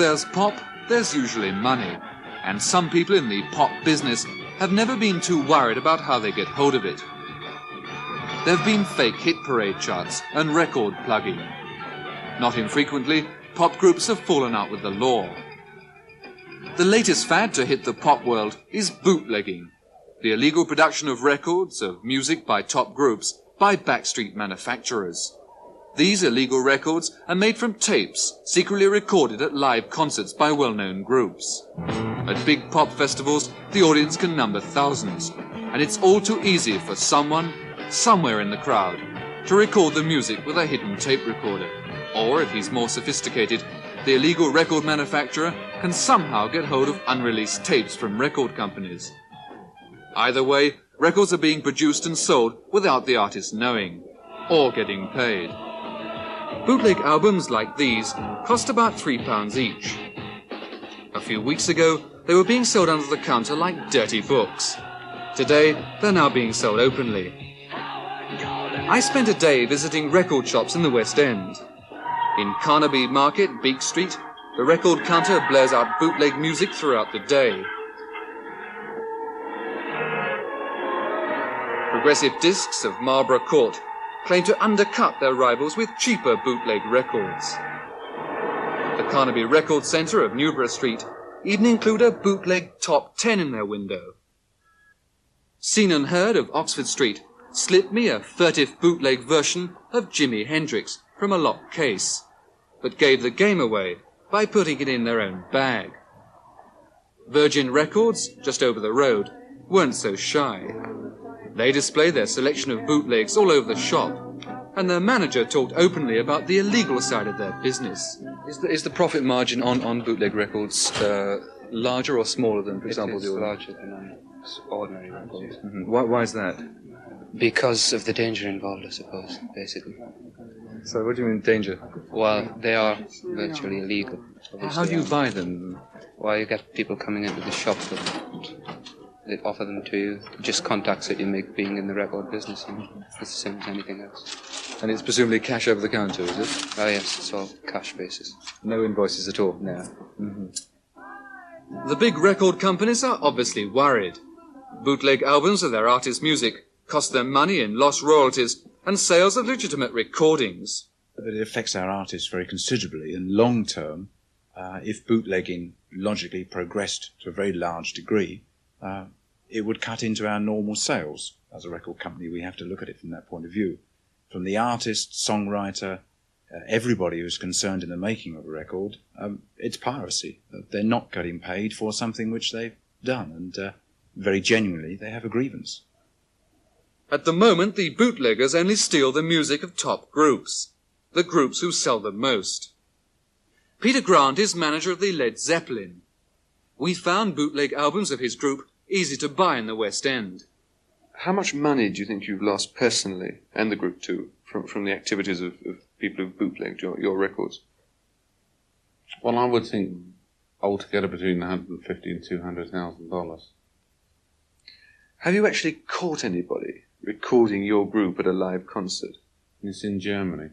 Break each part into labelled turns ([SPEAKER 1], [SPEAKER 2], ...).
[SPEAKER 1] there's pop, there's usually money. And some people in the pop business have never been too worried about how they get hold of it. There have been fake hit parade charts and record plugging. Not infrequently, pop groups have fallen out with the law. The latest fad to hit the pop world is bootlegging, the illegal production of records of music by top groups by backstreet manufacturers. These illegal records are made from tapes secretly recorded at live concerts by well-known groups. At big pop festivals, the audience can number thousands, and it's all too easy for someone, somewhere in the crowd, to record the music with a hidden tape recorder. Or, if he's more sophisticated, the illegal record manufacturer can somehow get hold of unreleased tapes from record companies. Either way, records are being produced and sold without the artist knowing, or getting paid. Bootleg albums like these cost about £3 each. A few weeks ago, they were being sold under the counter like dirty books. Today, they're now being sold openly. I spent a day visiting record shops in the West End. In Carnaby Market, Beak Street, the record counter blares out bootleg music throughout the day. Progressive discs of Marlborough Court claim to undercut their rivals with cheaper bootleg records. The Carnaby Record Centre of Newborough Street even include a bootleg top 10 in their window. Seen and Heard of Oxford Street slipped me a furtive bootleg version of Jimi Hendrix from a locked case, but gave the game away by putting it in their own bag. Virgin Records, just over the road, weren't so shy. They display their selection of bootlegs all over the shop, and their manager talked openly about the illegal side of their business. Is the profit margin on bootleg records larger or smaller than, for example,
[SPEAKER 2] the larger than on ordinary records.
[SPEAKER 1] Mm-hmm. Why is that?
[SPEAKER 2] Because of the danger involved, I suppose, basically.
[SPEAKER 1] So what do you mean danger?
[SPEAKER 2] Well, they are virtually illegal.
[SPEAKER 1] How do you buy them?
[SPEAKER 2] Well, you get people coming into the shop and they offer them to you. Just contacts that you make being in the record business, and it's the same as anything else.
[SPEAKER 1] And it's presumably cash over the counter, is it?
[SPEAKER 2] Oh yes, it's all cash basis.
[SPEAKER 1] No invoices at all?
[SPEAKER 2] No.
[SPEAKER 1] Mm-hmm. The big record companies are obviously worried. Bootleg albums of their artists' music cost them money in lost royalties and sales of legitimate recordings.
[SPEAKER 3] But it affects our artists very considerably, and long term, if bootlegging logically progressed to a very large degree, it would cut into our normal sales. As a record company, we have to look at it from that point of view. From the artist, songwriter, everybody who's concerned in the making of a record, it's piracy. They're not getting paid for something which they've done, and very genuinely, they have a grievance.
[SPEAKER 1] At the moment, the bootleggers only steal the music of top groups, the groups who sell the most. Peter Grant is manager of the Led Zeppelin. We found bootleg albums of his group easy to buy in the West End.
[SPEAKER 4] How much money do you think you've lost personally, and the group too, from the activities of people who've bootlegged your records?
[SPEAKER 5] Well, I would think altogether between $150,000 and $200,000.
[SPEAKER 4] Have you actually caught anybody recording your group at a live concert?
[SPEAKER 5] It's in Germany.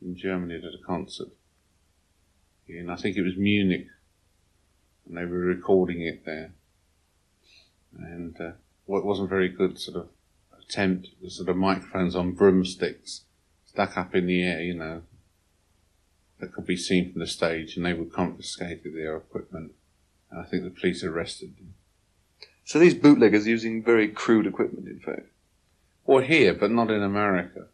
[SPEAKER 5] In Germany at a concert. And I think it was Munich. And they were recording it there. And it wasn't very good sort of attempt. The sort of microphones on broomsticks stuck up in the air, you know, that could be seen from the stage, and they were confiscated their equipment. And I think the police arrested them.
[SPEAKER 4] So these bootleggers are using very crude equipment, in fact.
[SPEAKER 5] Well, here, but not in America.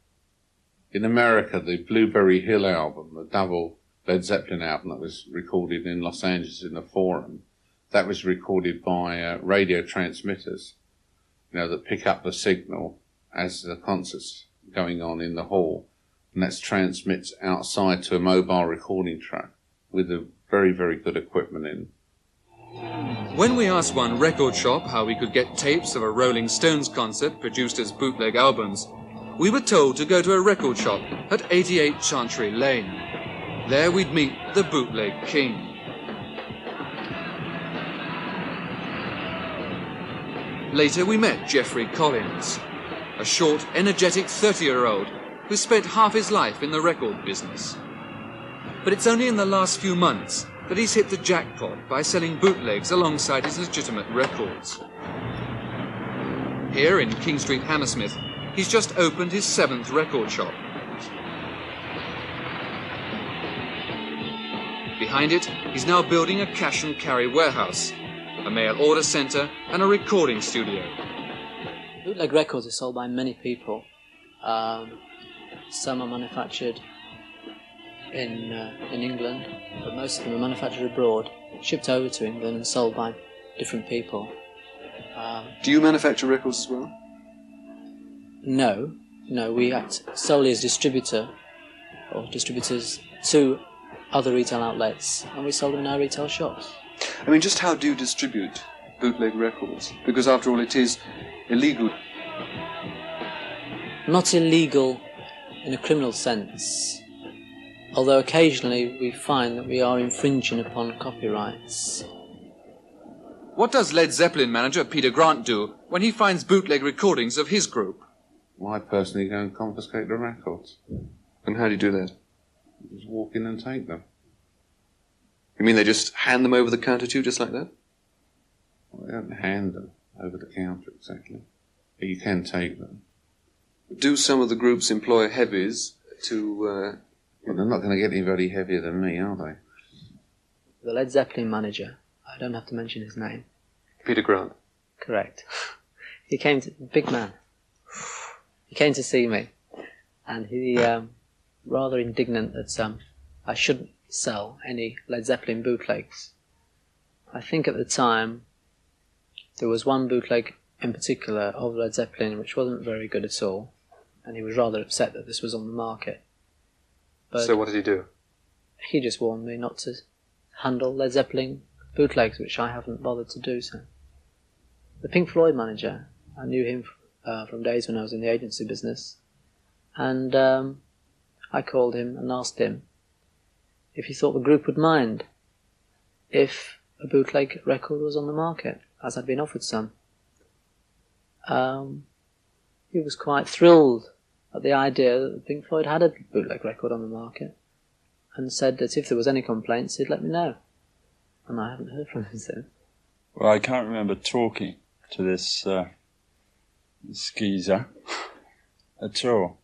[SPEAKER 5] In America, the Blueberry Hill album, the double Led Zeppelin album that was recorded in Los Angeles in the Forum, that was recorded by radio transmitters, you know, that pick up the signal as the concert's going on in the hall, and that transmits outside to a mobile recording truck with a very, very good equipment in.
[SPEAKER 1] When we asked one record shop how we could get tapes of a Rolling Stones concert produced as bootleg albums, we were told to go to a record shop at 88 Chancery Lane. There we'd meet the bootleg king. Later we met Geoffrey Collins, a short, energetic 30-year-old who spent half his life in the record business. But it's only in the last few months that he's hit the jackpot by selling bootlegs alongside his legitimate records. Here in King Street, Hammersmith, he's just opened his 7th record shop. Behind it, he's now building a cash and carry warehouse, a mail order centre and a recording studio.
[SPEAKER 6] Bootleg records are sold by many people. Some are manufactured in England, but most of them are manufactured abroad, shipped over to England and sold by different people.
[SPEAKER 4] Do you manufacture records as well?
[SPEAKER 6] No, we act solely as distributor or distributors to other retail outlets, and we sell them in our retail shops.
[SPEAKER 4] I mean, just how do you distribute bootleg records? Because after all, it is illegal.
[SPEAKER 6] Not illegal in a criminal sense, although occasionally we find that we are infringing upon copyrights.
[SPEAKER 1] What does Led Zeppelin manager Peter Grant do when he finds bootleg recordings of his group?
[SPEAKER 5] Well, I personally go and confiscate the records.
[SPEAKER 4] And how do you do that?
[SPEAKER 5] Just walk in and take them.
[SPEAKER 4] You mean they just hand them over the counter to you, just like that?
[SPEAKER 5] Well, they don't hand them over the counter exactly, but you can take them.
[SPEAKER 4] Do some of the groups employ heavies to...
[SPEAKER 5] Well, they're not going to get anybody heavier than me, are they?
[SPEAKER 6] The Led Zeppelin manager, I don't have to mention his name.
[SPEAKER 4] Peter Grant.
[SPEAKER 6] Correct. He came to... Big man. He came to see me, and he, rather indignant that I shouldn't sell any Led Zeppelin bootlegs. I think at the time there was one bootleg in particular of Led Zeppelin which wasn't very good at all, and he was rather upset that this was on the market. But
[SPEAKER 4] so what did he do?
[SPEAKER 6] he just warned me not to handle Led Zeppelin bootlegs, which I haven't bothered to do so. The Pink Floyd manager, I knew him from days when I was in the agency business, and I called him and asked him if he thought the group would mind if a bootleg record was on the market, as I'd been offered some. He was quite thrilled at the idea that Pink Floyd had a bootleg record on the market, and said that if there was any complaints, he'd let me know. And I haven't heard from him since.
[SPEAKER 7] Well, I can't remember talking to this skeezer at all.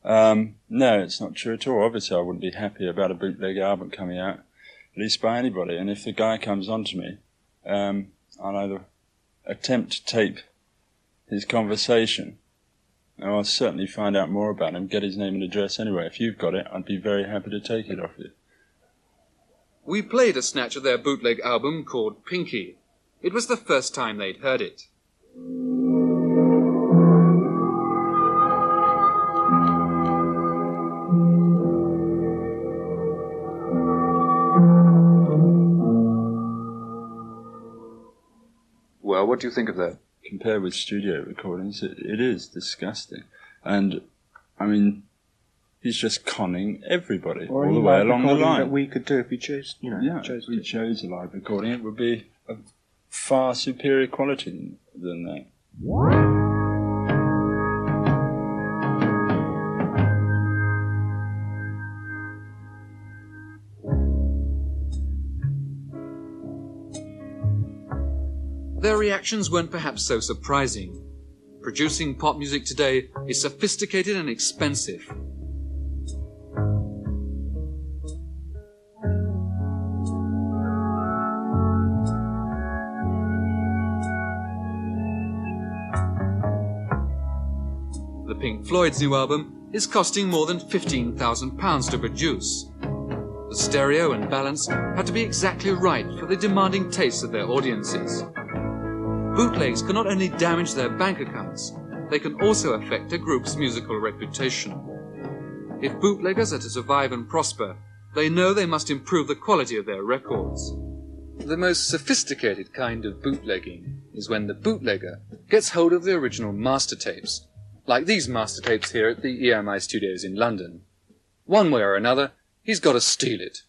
[SPEAKER 7] No, it's not true at all. Obviously, I wouldn't be happy about a bootleg album coming out, at least by anybody. And if the guy comes on to me, I'll either attempt to tape his conversation, or I'll certainly find out more about him, get his name and address anyway. If you've got it, I'd be very happy to take it off you.
[SPEAKER 1] We played a snatch of their bootleg album called Pinky. It was the first time they'd heard it.
[SPEAKER 4] Well, what do you think of that?
[SPEAKER 7] Compared with studio recordings, it is disgusting. And, I mean, he's just conning everybody
[SPEAKER 8] or
[SPEAKER 7] all the way along the line.
[SPEAKER 8] That we could do if we chose,
[SPEAKER 7] if we chose a live recording, it would be of far superior quality than that.
[SPEAKER 1] Their reactions weren't perhaps so surprising. Producing pop music today is sophisticated and expensive. The Pink Floyd's new album is costing more than £15,000 to produce. The stereo and balance had to be exactly right for the demanding tastes of their audiences. Bootlegs can not only damage their bank accounts, they can also affect a group's musical reputation. If bootleggers are to survive and prosper, they know they must improve the quality of their records. The most sophisticated kind of bootlegging is when the bootlegger gets hold of the original master tapes, like these master tapes here at the EMI studios in London. One way or another, he's got to steal it.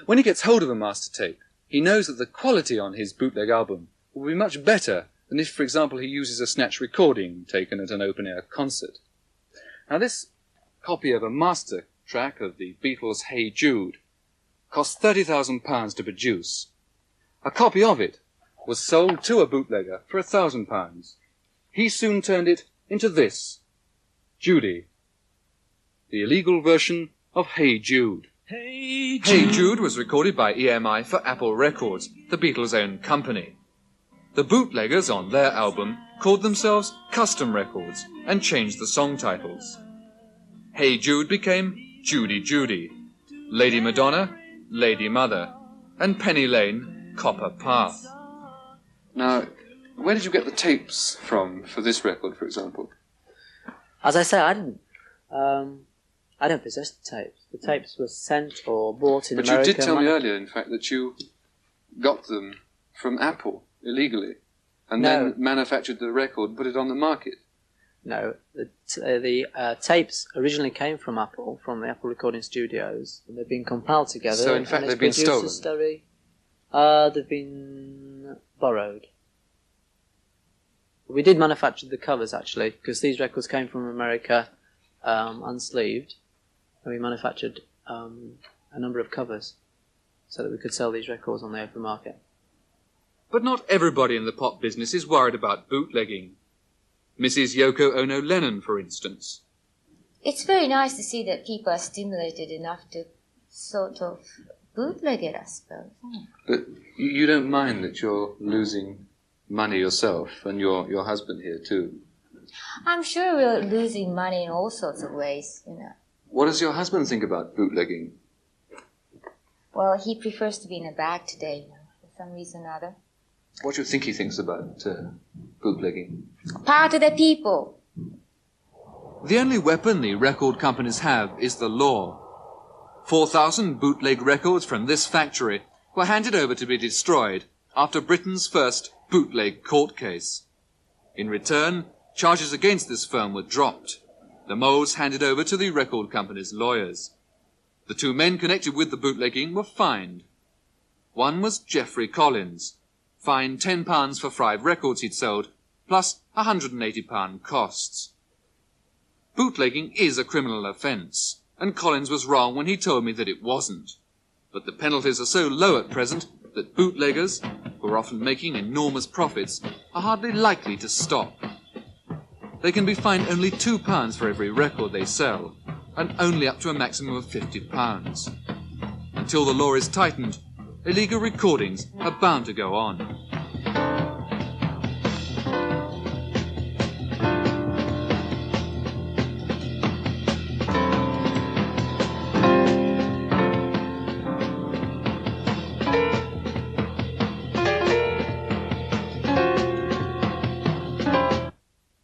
[SPEAKER 1] When he gets hold of a master tape, he knows that the quality on his bootleg album will be much better than if, for example, he uses a snatch recording taken at an open-air concert. Now, this copy of a master track of the Beatles' Hey Jude cost £30,000 to produce. A copy of it was sold to a bootlegger for £1,000. He soon turned it into this, Judy, the illegal version of Hey Jude. Hey Jude was recorded by EMI for Apple Records, the Beatles' own company. The bootleggers on their album called themselves Custom Records and changed the song titles. Hey Jude became Judy Judy, Lady Madonna, Lady Mother, and Penny Lane, Copper Path.
[SPEAKER 4] Now, where did you get the tapes from for this record, for example?
[SPEAKER 6] As I say, I don't possess the tapes. The tapes were sent or bought in America.
[SPEAKER 4] But you did tell me earlier, in fact, that you got them from Apple illegally and then manufactured the record, put it on the market.
[SPEAKER 6] No, the tapes originally came from Apple, from the Apple recording studios, and they've been compiled together.
[SPEAKER 4] So, in fact, they've been stolen?
[SPEAKER 6] They've been borrowed. We did manufacture the covers, actually, because these records came from America unsleeved, and we manufactured a number of covers so that we could sell these records on the open market.
[SPEAKER 1] But not everybody in the pop business is worried about bootlegging. Mrs. Yoko Ono Lennon, for instance.
[SPEAKER 8] It's very nice to see that people are stimulated enough to sort of bootleg it, I suppose.
[SPEAKER 4] But you don't mind that you're losing money yourself and your husband here too?
[SPEAKER 8] I'm sure we're losing money in all sorts of ways, you know.
[SPEAKER 4] What does your husband think about bootlegging?
[SPEAKER 8] Well, he prefers to be in a bag today, you know, for some reason or other.
[SPEAKER 4] What do you think he thinks about bootlegging?
[SPEAKER 8] Power to the people.
[SPEAKER 1] The only weapon the record companies have is the law. 4,000 bootleg records from this factory were handed over to be destroyed after Britain's first bootleg court case. In return, charges against this firm were dropped. The molds handed over to the record company's lawyers. The two men connected with the bootlegging were fined. One was Geoffrey Collins, fined £10 for 5 records he'd sold, plus £180 costs. Bootlegging is a criminal offence, and Collins was wrong when he told me that it wasn't. But the penalties are so low at present that bootleggers, who are often making enormous profits, are hardly likely to stop. They can be fined only £2 for every record they sell, and only up to a maximum of £50. Until the law is tightened, illegal recordings are bound to go on.